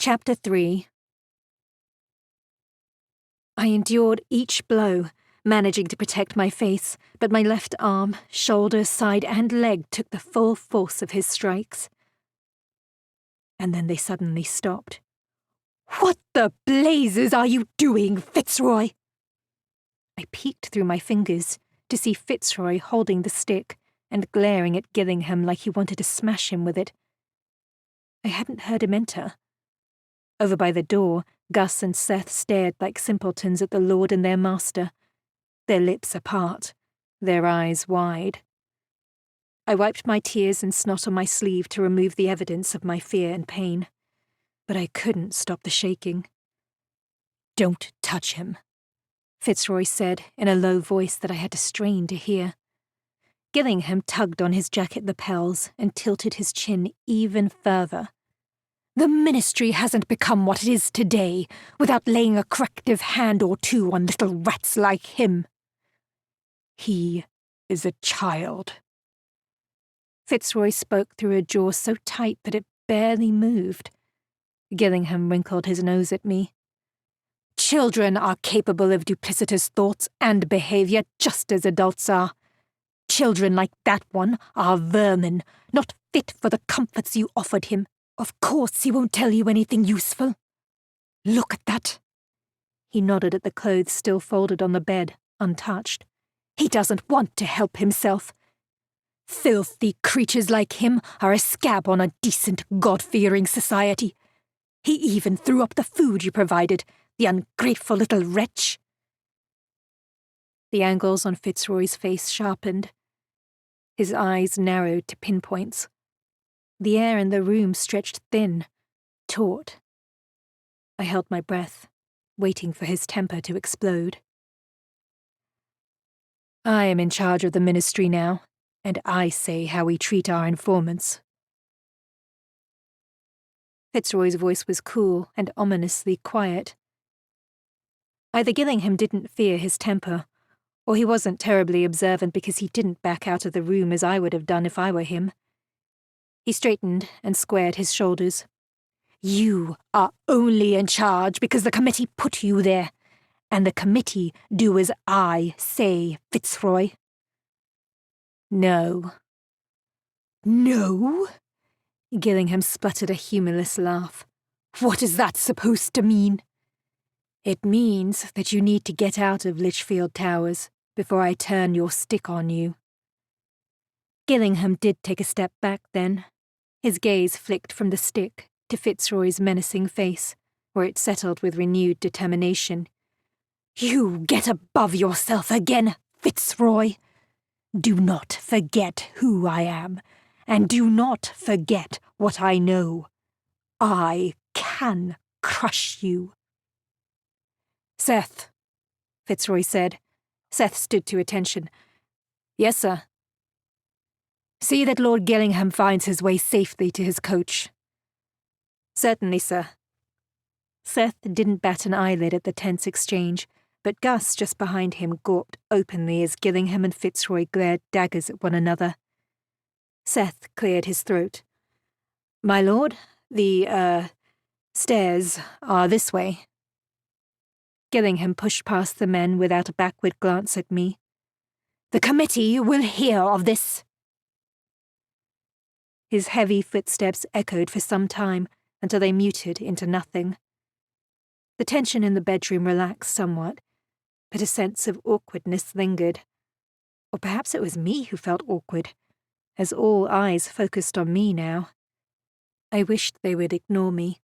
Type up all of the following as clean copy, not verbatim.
Chapter 3. I endured each blow, managing to protect my face, but my left arm, shoulder, side, and leg took the full force of his strikes. And then they suddenly stopped. "What the blazes are you doing, Fitzroy?" I peeked through my fingers to see Fitzroy holding the stick and glaring at Gillingham like he wanted to smash him with it. I hadn't heard him enter. Over by the door, Gus and Seth stared like simpletons at the lord and their master, their lips apart, their eyes wide. I wiped my tears and snot on my sleeve to remove the evidence of my fear and pain, but I couldn't stop the shaking. "Don't touch him," Fitzroy said in a low voice that I had to strain to hear. Gillingham tugged on his jacket lapels and tilted his chin even further. "The Ministry hasn't become what it is today without laying a corrective hand or two on little rats like him. He is a child." Fitzroy spoke through a jaw so tight that it barely moved. Gillingham wrinkled his nose at me. "Children are capable of duplicitous thoughts and behavior just as adults are. Children like that one are vermin, not fit for the comforts you offered him. Of course he won't tell you anything useful. Look at that." He nodded at the clothes still folded on the bed, untouched. "He doesn't want to help himself. Filthy creatures like him are a scab on a decent, God-fearing society. He even threw up the food you provided, the ungrateful little wretch." The angles on Fitzroy's face sharpened. His eyes narrowed to pinpoints. The air in the room stretched thin, taut. I held my breath, waiting for his temper to explode. "I am in charge of the Ministry now, and I say how we treat our informants." Fitzroy's voice was cool and ominously quiet. Either Gillingham didn't fear his temper, or he wasn't terribly observant because he didn't back out of the room as I would have done if I were him. He straightened and squared his shoulders. "You are only in charge because the committee put you there, and the committee do as I say, Fitzroy." "No." "No?" Gillingham spluttered a humorless laugh. "What is that supposed to mean?" "It means that you need to get out of Lichfield Towers before I turn your stick on you." Gillingham did take a step back then. His gaze flicked from the stick to Fitzroy's menacing face, where it settled with renewed determination. "You get above yourself again, Fitzroy. Do not forget who I am, and do not forget what I know. I can crush you." "Seth," Fitzroy said. Seth stood to attention. "Yes, sir." "See that Lord Gillingham finds his way safely to his coach." "Certainly, sir." Seth didn't bat an eyelid at the tense exchange, but Gus just behind him gawped openly as Gillingham and Fitzroy glared daggers at one another. Seth cleared his throat. "My lord, the, stairs are this way." Gillingham pushed past the men without a backward glance at me. "The committee will hear of this." His heavy footsteps echoed for some time until they muted into nothing. The tension in the bedroom relaxed somewhat, but a sense of awkwardness lingered. Or perhaps it was me who felt awkward, as all eyes focused on me now. I wished they would ignore me.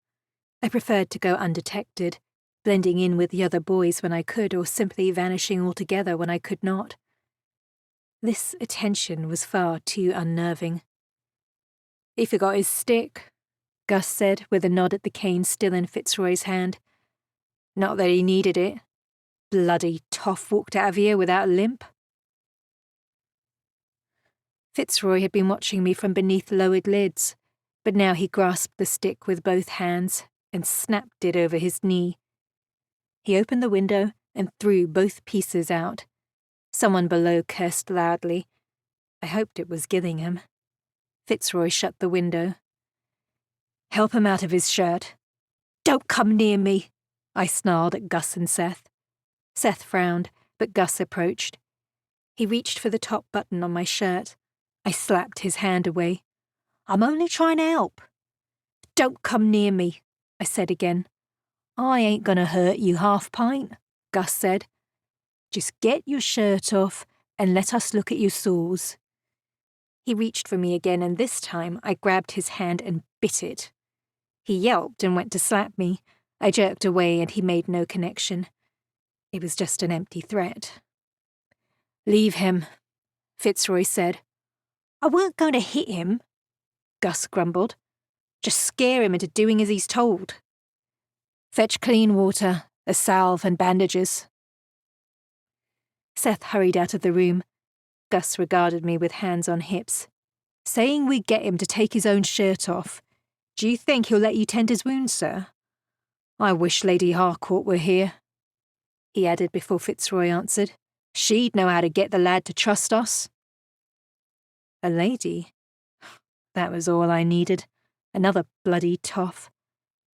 I preferred to go undetected, blending in with the other boys when I could or simply vanishing altogether when I could not. This attention was far too unnerving. "He forgot his stick," Gus said with a nod at the cane still in Fitzroy's hand. "Not that he needed it. Bloody toff walked out of here without a limp." Fitzroy had been watching me from beneath lowered lids, but now he grasped the stick with both hands and snapped it over his knee. He opened the window and threw both pieces out. Someone below cursed loudly. I hoped it was Gillingham. Fitzroy shut the window. "Help him out of his shirt," Don't come near me, I snarled at Gus and Seth. Seth frowned, but Gus approached. He reached for the top button on my shirt. I slapped his hand away. I'm only trying to help. Don't come near me, I said again. I ain't gonna hurt you, half-pint, Gus said. Just get your shirt off and let us look at your sores. He reached for me again, and this time I grabbed his hand and bit it. He yelped and went to slap me. I jerked away and he made no connection. It was just an empty threat. Leave him, Fitzroy said. I weren't going to hit him, Gus grumbled. Just scare him into doing as he's told. Fetch clean water, a salve and bandages. Seth hurried out of the room. Gus regarded me with hands on hips. Saying we'd get him to take his own shirt off. Do you think he'll let you tend his wounds, sir? I wish Lady Harcourt were here, he added before Fitzroy answered. She'd know how to get the lad to trust us. A lady? That was all I needed. Another bloody toff.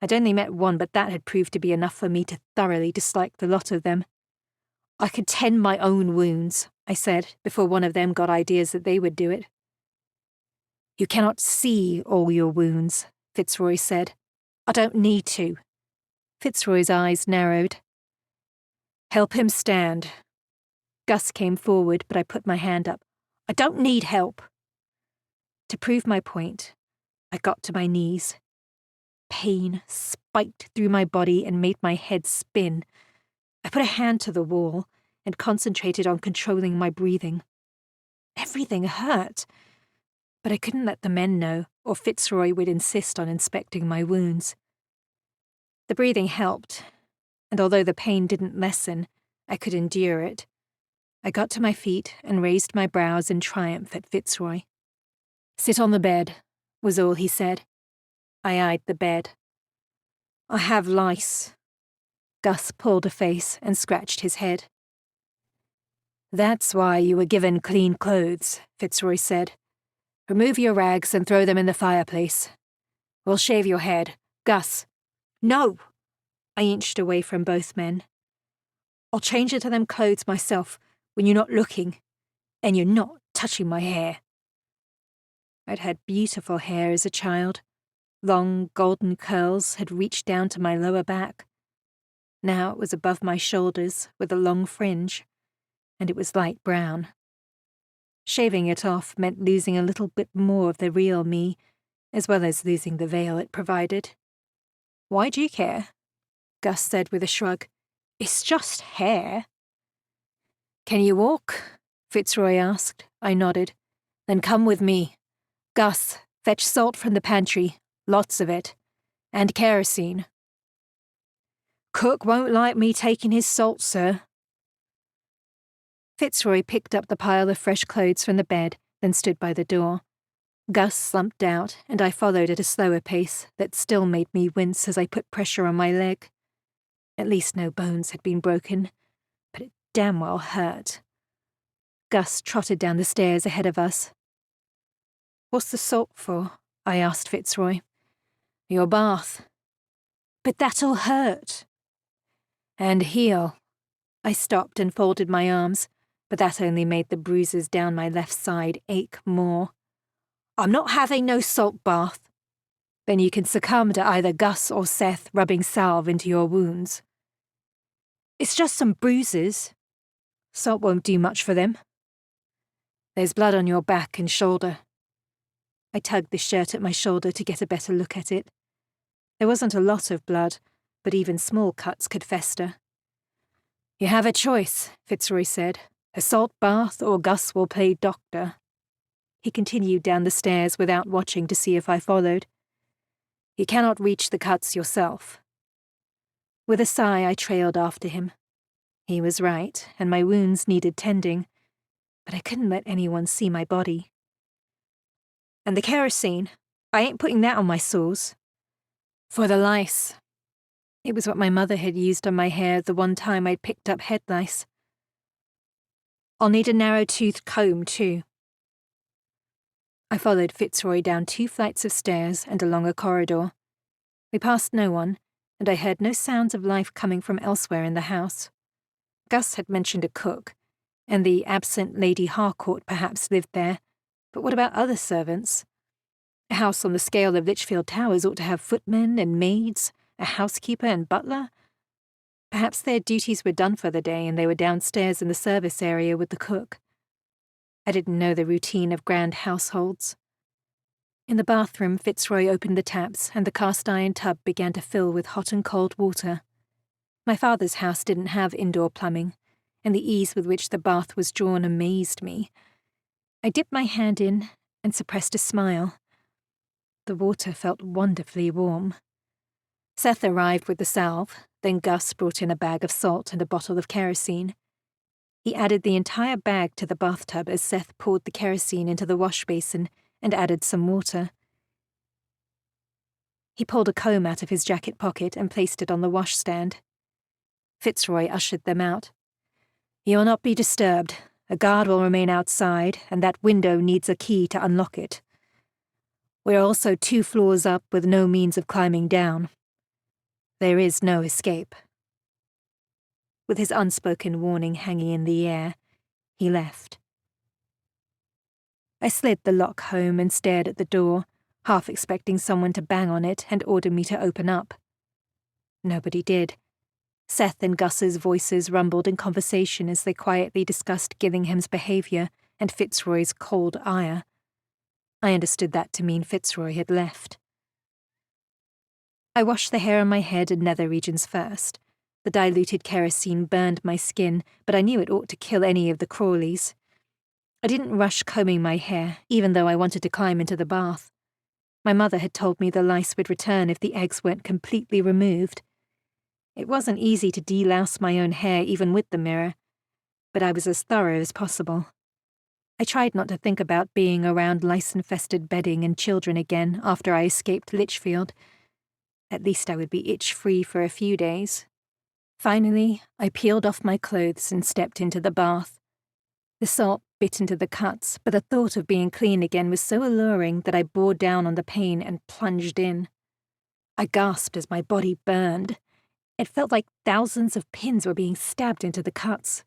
I'd only met one, but that had proved to be enough for me to thoroughly dislike the lot of them. I could tend my own wounds, I said, before one of them got ideas that they would do it. You cannot see all your wounds, Fitzroy said. I don't need to. Fitzroy's eyes narrowed. Help him stand. Gus came forward, but I put my hand up. I don't need help. To prove my point, I got to my knees. Pain spiked through my body and made my head spin. I put a hand to the wall and concentrated on controlling my breathing. Everything hurt, but I couldn't let the men know, or Fitzroy would insist on inspecting my wounds. The breathing helped, and although the pain didn't lessen, I could endure it. I got to my feet and raised my brows in triumph at Fitzroy. Sit on the bed, was all he said. I eyed the bed. I have lice. Gus pulled a face and scratched his head. That's why you were given clean clothes, Fitzroy said. Remove your rags and throw them in the fireplace. We'll shave your head. Gus. No! I inched away from both men. I'll change into them clothes myself when you're not looking, and you're not touching my hair. I'd had beautiful hair as a child. Long, golden curls had reached down to my lower back. Now it was above my shoulders with a long fringe, and it was light brown. Shaving it off meant losing a little bit more of the real me, as well as losing the veil it provided. Why do you care? Gus said with a shrug. It's just hair. Can you walk? Fitzroy asked. I nodded. Then come with me. Gus, fetch salt from the pantry. Lots of it. And kerosene. Cook won't like me taking his salt, sir. Fitzroy picked up the pile of fresh clothes from the bed, then stood by the door. Gus slumped out, and I followed at a slower pace that still made me wince as I put pressure on my leg. At least no bones had been broken, but it damn well hurt. Gus trotted down the stairs ahead of us. What's the salt for? I asked Fitzroy. Your bath. But that'll hurt. And heal. I stopped and folded my arms, but that only made the bruises down my left side ache more. I'm not having no salt bath. Then you can succumb to either Gus or Seth rubbing salve into your wounds. It's just some bruises. Salt won't do much for them. There's blood on your back and shoulder. I tugged the shirt at my shoulder to get a better look at it. There wasn't a lot of blood, but even small cuts could fester. You have a choice, Fitzroy said. A salt bath or Gus will play doctor. He continued down the stairs without watching to see if I followed. You cannot reach the cuts yourself. With a sigh, I trailed after him. He was right, and my wounds needed tending, but I couldn't let anyone see my body. And the kerosene, I ain't putting that on my sores. For the lice. It was what my mother had used on my hair the one time I'd picked up head lice. I'll need a narrow-toothed comb, too. I followed Fitzroy down 2 flights of stairs and along a corridor. We passed no one, and I heard no sounds of life coming from elsewhere in the house. Gus had mentioned a cook, and the absent Lady Harcourt perhaps lived there, but what about other servants? A house on the scale of Lichfield Towers ought to have footmen and maids, a housekeeper and butler. Perhaps their duties were done for the day and they were downstairs in the service area with the cook. I didn't know the routine of grand households. In the bathroom, Fitzroy opened the taps and the cast-iron tub began to fill with hot and cold water. My father's house didn't have indoor plumbing, and the ease with which the bath was drawn amazed me. I dipped my hand in and suppressed a smile. The water felt wonderfully warm. Seth arrived with the salve, then Gus brought in a bag of salt and a bottle of kerosene. He added the entire bag to the bathtub as Seth poured the kerosene into the wash basin and added some water. He pulled a comb out of his jacket pocket and placed it on the washstand. Fitzroy ushered them out. "You'll not be disturbed. A guard will remain outside, and that window needs a key to unlock it. We're also 2 floors up with no means of climbing down. There is no escape." With his unspoken warning hanging in the air, he left. I slid the lock home and stared at the door, half expecting someone to bang on it and order me to open up. Nobody did. Seth and Gus's voices rumbled in conversation as they quietly discussed Gillingham's behaviour and Fitzroy's cold ire. I understood that to mean Fitzroy had left. I washed the hair on my head and nether regions first. The diluted kerosene burned my skin, but I knew it ought to kill any of the crawlies. I didn't rush combing my hair, even though I wanted to climb into the bath. My mother had told me the lice would return if the eggs weren't completely removed. It wasn't easy to delouse my own hair even with the mirror, but I was as thorough as possible. I tried not to think about being around lice-infested bedding and children again after I escaped Lichfield. At least I would be itch-free for a few days. Finally, I peeled off my clothes and stepped into the bath. The salt bit into the cuts, but the thought of being clean again was so alluring that I bore down on the pain and plunged in. I gasped as my body burned. It felt like thousands of pins were being stabbed into the cuts.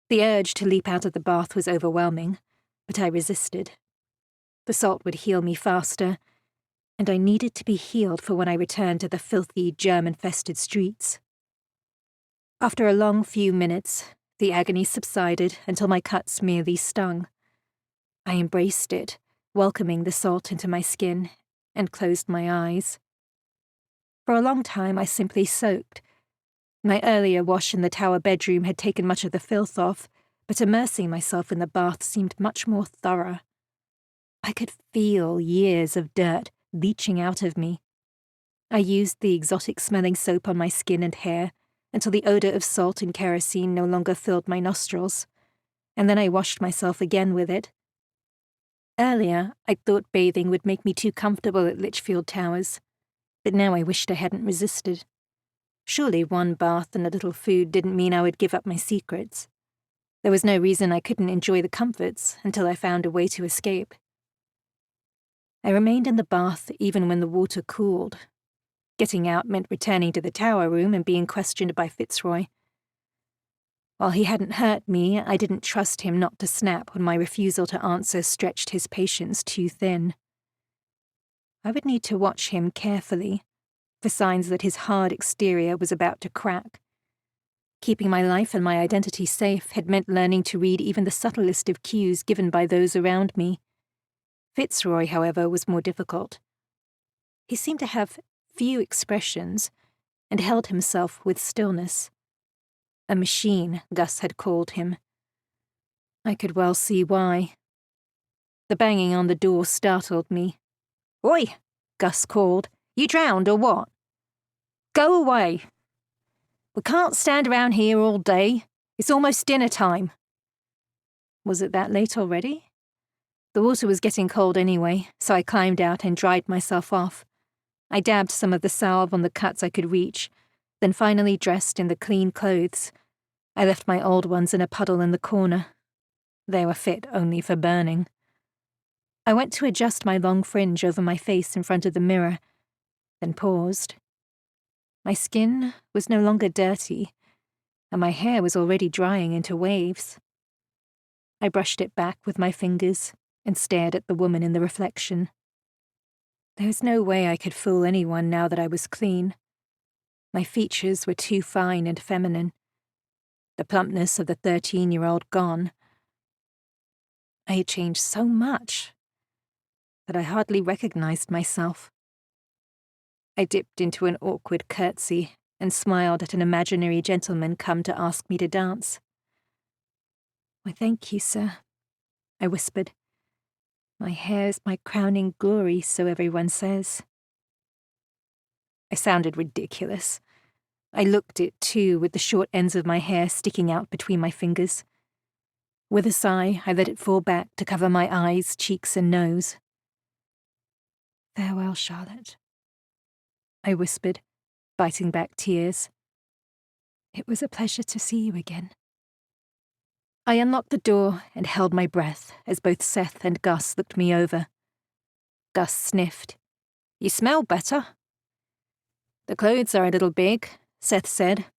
The urge to leap out of the bath was overwhelming, but I resisted. The salt would heal me faster, and I needed to be healed for when I returned to the filthy, germ-infested streets. After a long few minutes, the agony subsided until my cuts merely stung. I embraced it, welcoming the salt into my skin, and closed my eyes. For a long time I simply soaked. My earlier wash in the tower bedroom had taken much of the filth off, but immersing myself in the bath seemed much more thorough. I could feel years of dirt leaching out of me. I used the exotic-smelling soap on my skin and hair until the odour of salt and kerosene no longer filled my nostrils, and then I washed myself again with it. Earlier, I thought bathing would make me too comfortable at Lichfield Towers, but now I wished I hadn't resisted. Surely one bath and a little food didn't mean I would give up my secrets. There was no reason I couldn't enjoy the comforts until I found a way to escape. I remained in the bath even when the water cooled. Getting out meant returning to the tower room and being questioned by Fitzroy. While he hadn't hurt me, I didn't trust him not to snap when my refusal to answer stretched his patience too thin. I would need to watch him carefully, for signs that his hard exterior was about to crack. Keeping my life and my identity safe had meant learning to read even the subtlest of cues given by those around me. Fitzroy, however, was more difficult. He seemed to have few expressions and held himself with stillness. A machine, Gus had called him. I could well see why. The banging on the door startled me. "Oi!" Gus called. "You drowned or what? Go away. We can't stand around here all day. It's almost dinner time." Was it that late already? The water was getting cold anyway, so I climbed out and dried myself off. I dabbed some of the salve on the cuts I could reach, then finally dressed in the clean clothes. I left my old ones in a puddle in the corner. They were fit only for burning. I went to adjust my long fringe over my face in front of the mirror, then paused. My skin was no longer dirty, and my hair was already drying into waves. I brushed it back with my fingers and stared at the woman in the reflection. There was no way I could fool anyone now that I was clean. My features were too fine and feminine, the plumpness of the 13-year-old gone. I had changed so much that I hardly recognized myself. I dipped into an awkward curtsy and smiled at an imaginary gentleman come to ask me to dance. "Why, thank you, sir," I whispered. "My hair's my crowning glory, so everyone says." I sounded ridiculous. I looked it, too, with the short ends of my hair sticking out between my fingers. With a sigh, I let it fall back to cover my eyes, cheeks, and nose. "Farewell, Charlotte," I whispered, biting back tears. "It was a pleasure to see you again." I unlocked the door and held my breath as both Seth and Gus looked me over. Gus sniffed. "You smell better." "The clothes are a little big," Seth said.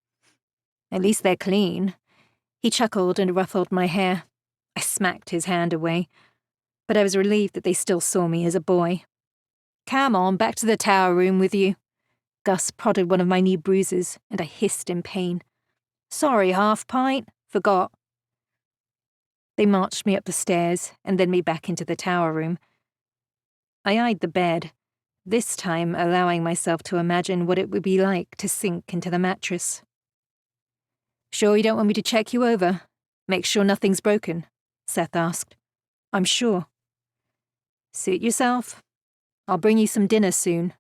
"At least they're clean." He chuckled and ruffled my hair. I smacked his hand away, but I was relieved that they still saw me as a boy. "Come on, back to the tower room with you." Gus prodded one of my new bruises, and I hissed in pain. "Sorry, half-pint. Forgot." They marched me up the stairs and then me back into the tower room. I eyed the bed, this time allowing myself to imagine what it would be like to sink into the mattress. "Sure you don't want me to check you over? Make sure nothing's broken?" Seth asked. "I'm sure." "Suit yourself. I'll bring you some dinner soon."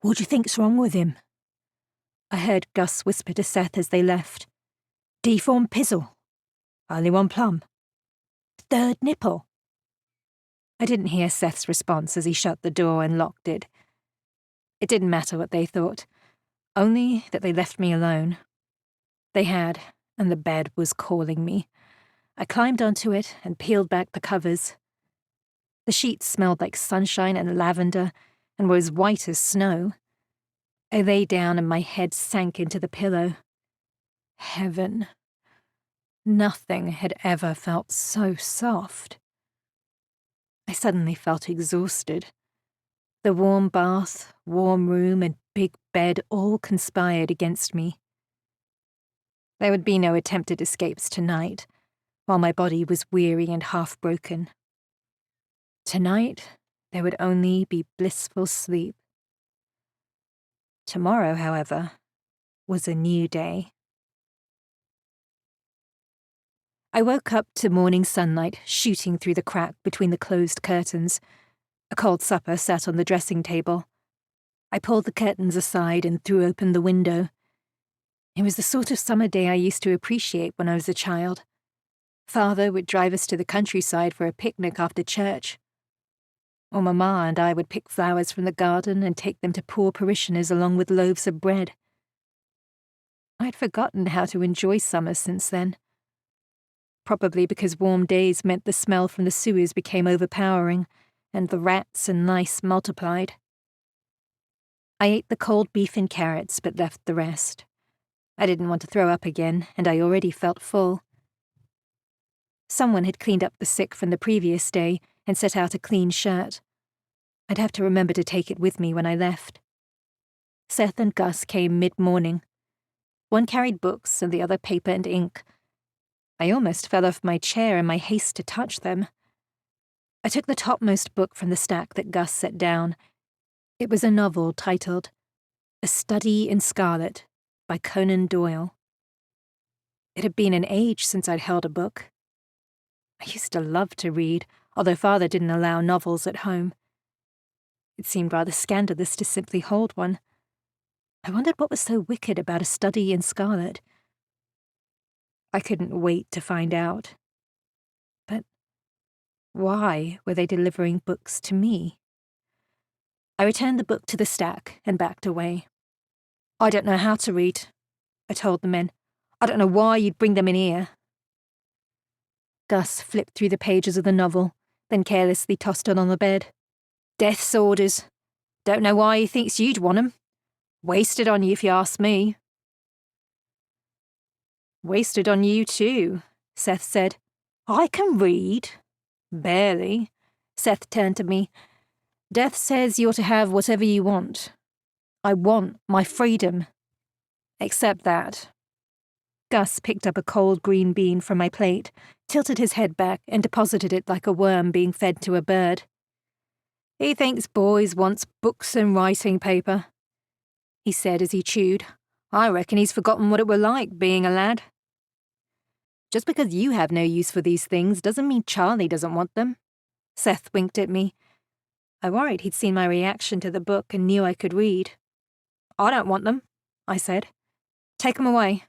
"What do you think's wrong with him?" I heard Gus whisper to Seth as they left. "Deformed pizzle. Only one plum. Third nipple." I didn't hear Seth's response as he shut the door and locked it. It didn't matter what they thought, only that they left me alone. They had, and the bed was calling me. I climbed onto it and peeled back the covers. The sheets smelled like sunshine and lavender and were as white as snow. I lay down and my head sank into the pillow. Heaven. Nothing had ever felt so soft. I suddenly felt exhausted. The warm bath, warm room, and big bed all conspired against me. There would be no attempted escapes tonight, while my body was weary and half-broken. Tonight, there would only be blissful sleep. Tomorrow, however, was a new day. I woke up to morning sunlight shooting through the crack between the closed curtains. A cold supper sat on the dressing table. I pulled the curtains aside and threw open the window. It was the sort of summer day I used to appreciate when I was a child. Father would drive us to the countryside for a picnic after church. Or Mama and I would pick flowers from the garden and take them to poor parishioners along with loaves of bread. I'd forgotten how to enjoy summer since then. Probably because warm days meant the smell from the sewers became overpowering, and the rats and lice multiplied. I ate the cold beef and carrots, but left the rest. I didn't want to throw up again, and I already felt full. Someone had cleaned up the sick from the previous day and set out a clean shirt. I'd have to remember to take it with me when I left. Seth and Gus came mid-morning. One carried books and the other paper and ink. I almost fell off my chair in my haste to touch them. I took the topmost book from the stack that Gus set down. It was a novel titled A Study in Scarlet by Conan Doyle. It had been an age since I'd held a book. I used to love to read, although Father didn't allow novels at home. It seemed rather scandalous to simply hold one. I wondered what was so wicked about A Study in Scarlet. I couldn't wait to find out. But why were they delivering books to me? I returned the book to the stack and backed away. "I don't know how to read," I told the men. "I don't know why you'd bring them in here." Gus flipped through the pages of the novel, then carelessly tossed it on the bed. "Death's orders. Don't know why he thinks you'd want 'em. Wasted on you if you ask me. Wasted on you too, Seth said. I can read. Barely. Seth turned to me. Death says you're to have whatever you want. I want my freedom. Except that. Gus picked up a cold green bean from my plate, tilted his head back, and deposited it like a worm being fed to a bird. He thinks boys wants books and writing paper, he said as he chewed. I reckon he's forgotten what it were like being a lad. Just because you have no use for these things doesn't mean Charlie doesn't want them. Seth winked at me. I worried he'd seen my reaction to the book and knew I could read. I don't want them, I said. Take 'em away.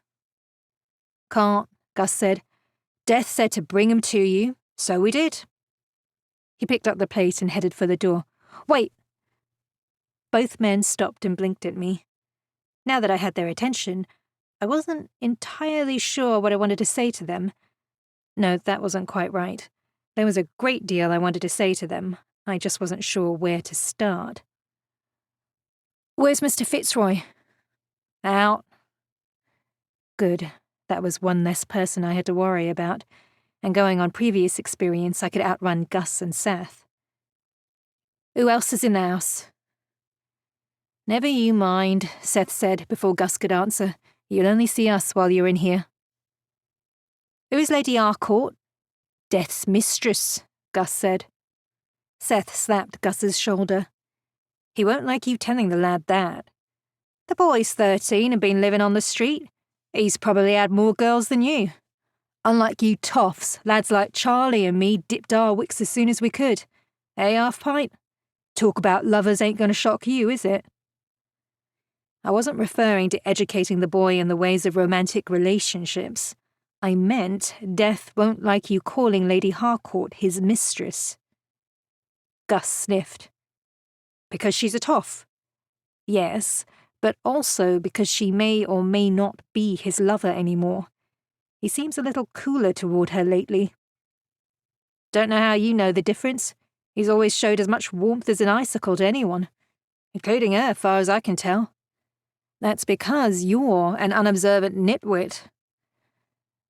Can't, Gus said. Death said to bring 'em to you, so we did. He picked up the plate and headed for the door. Wait! Both men stopped and blinked at me. Now that I had their attention, I wasn't entirely sure what I wanted to say to them. No, that wasn't quite right. There was a great deal I wanted to say to them. I just wasn't sure where to start. Where's Mr. Fitzroy? Out. Good. That was one less person I had to worry about, and going on previous experience, I could outrun Gus and Seth. Who else is in the house? Never you mind, Seth said before Gus could answer. You'll only see us while you're in here. Who is Lady Harcourt? Death's mistress, Gus said. Seth slapped Gus's shoulder. He won't like you telling the lad that. The boy's 13 and been living on the street. He's probably had more girls than you. Unlike you toffs, lads like Charlie and me dipped our wicks as soon as we could. Eh, half-pint? Talk about lovers ain't going to shock you, is it? I wasn't referring to educating the boy in the ways of romantic relationships. I meant Death won't like you calling Lady Harcourt his mistress. Gus sniffed. Because she's a toff? Yes, but also because she may or may not be his lover anymore. He seems a little cooler toward her lately. Don't know how you know the difference. He's always showed as much warmth as an icicle to anyone, including her, far as I can tell. That's because you're an unobservant nitwit.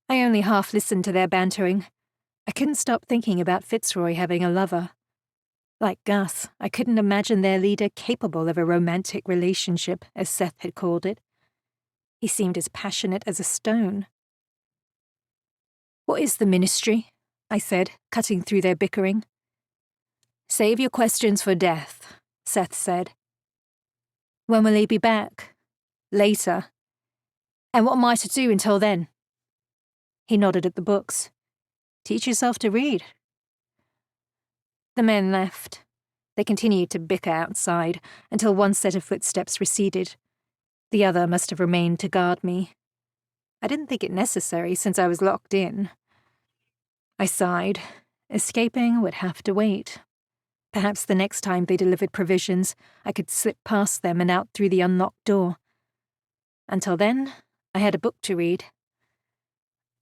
I only half listened to their bantering. I couldn't stop thinking about Fitzroy having a lover. Like Gus, I couldn't imagine their leader capable of a romantic relationship, as Seth had called it. He seemed as passionate as a stone. What is the ministry? I said, cutting through their bickering. Save your questions for Death, Seth said. When will he be back? Later. And what am I to do until then? He nodded at the books. Teach yourself to read. The men left. They continued to bicker outside until one set of footsteps receded. The other must have remained to guard me. I didn't think it necessary since I was locked in. I sighed. Escaping would have to wait. Perhaps the next time they delivered provisions, I could slip past them and out through the unlocked door. Until then, I had a book to read.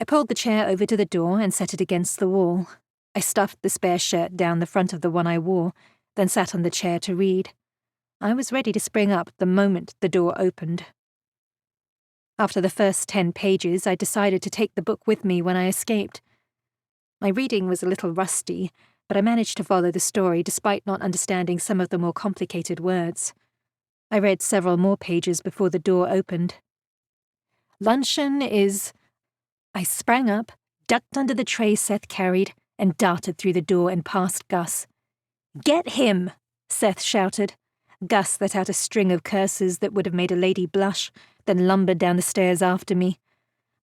I pulled the chair over to the door and set it against the wall. I stuffed the spare shirt down the front of the one I wore, then sat on the chair to read. I was ready to spring up the moment the door opened. After the first 10 pages, I decided to take the book with me when I escaped. My reading was a little rusty, but I managed to follow the story despite not understanding some of the more complicated words. I read several more pages before the door opened. Luncheon is... I sprang up, ducked under the tray Seth carried, and darted through the door and past Gus. Get him! Seth shouted. Gus let out a string of curses that would have made a lady blush, then lumbered down the stairs after me.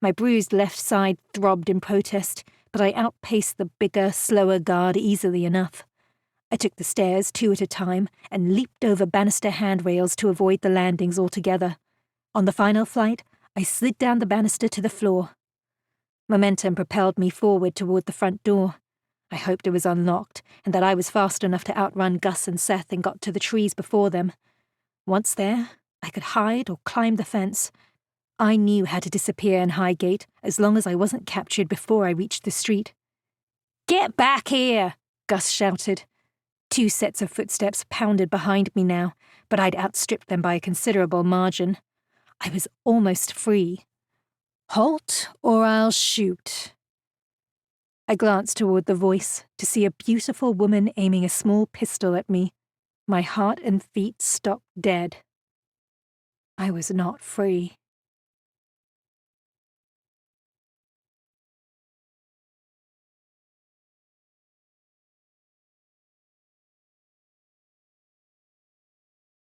My bruised left side throbbed in protest, but I outpaced the bigger, slower guard easily enough. I took the stairs 2 at a time and leaped over banister handrails to avoid the landings altogether. On the final flight, I slid down the banister to the floor. Momentum propelled me forward toward the front door. I hoped it was unlocked, and that I was fast enough to outrun Gus and Seth and got to the trees before them. Once there, I could hide or climb the fence. I knew how to disappear in Highgate as long as I wasn't captured before I reached the street. Get back here! Gus shouted. 2 sets of footsteps pounded behind me now, but I'd outstripped them by a considerable margin. I was almost free. Halt, or I'll shoot. I glanced toward the voice to see a beautiful woman aiming a small pistol at me. My heart and feet stopped dead. I was not free.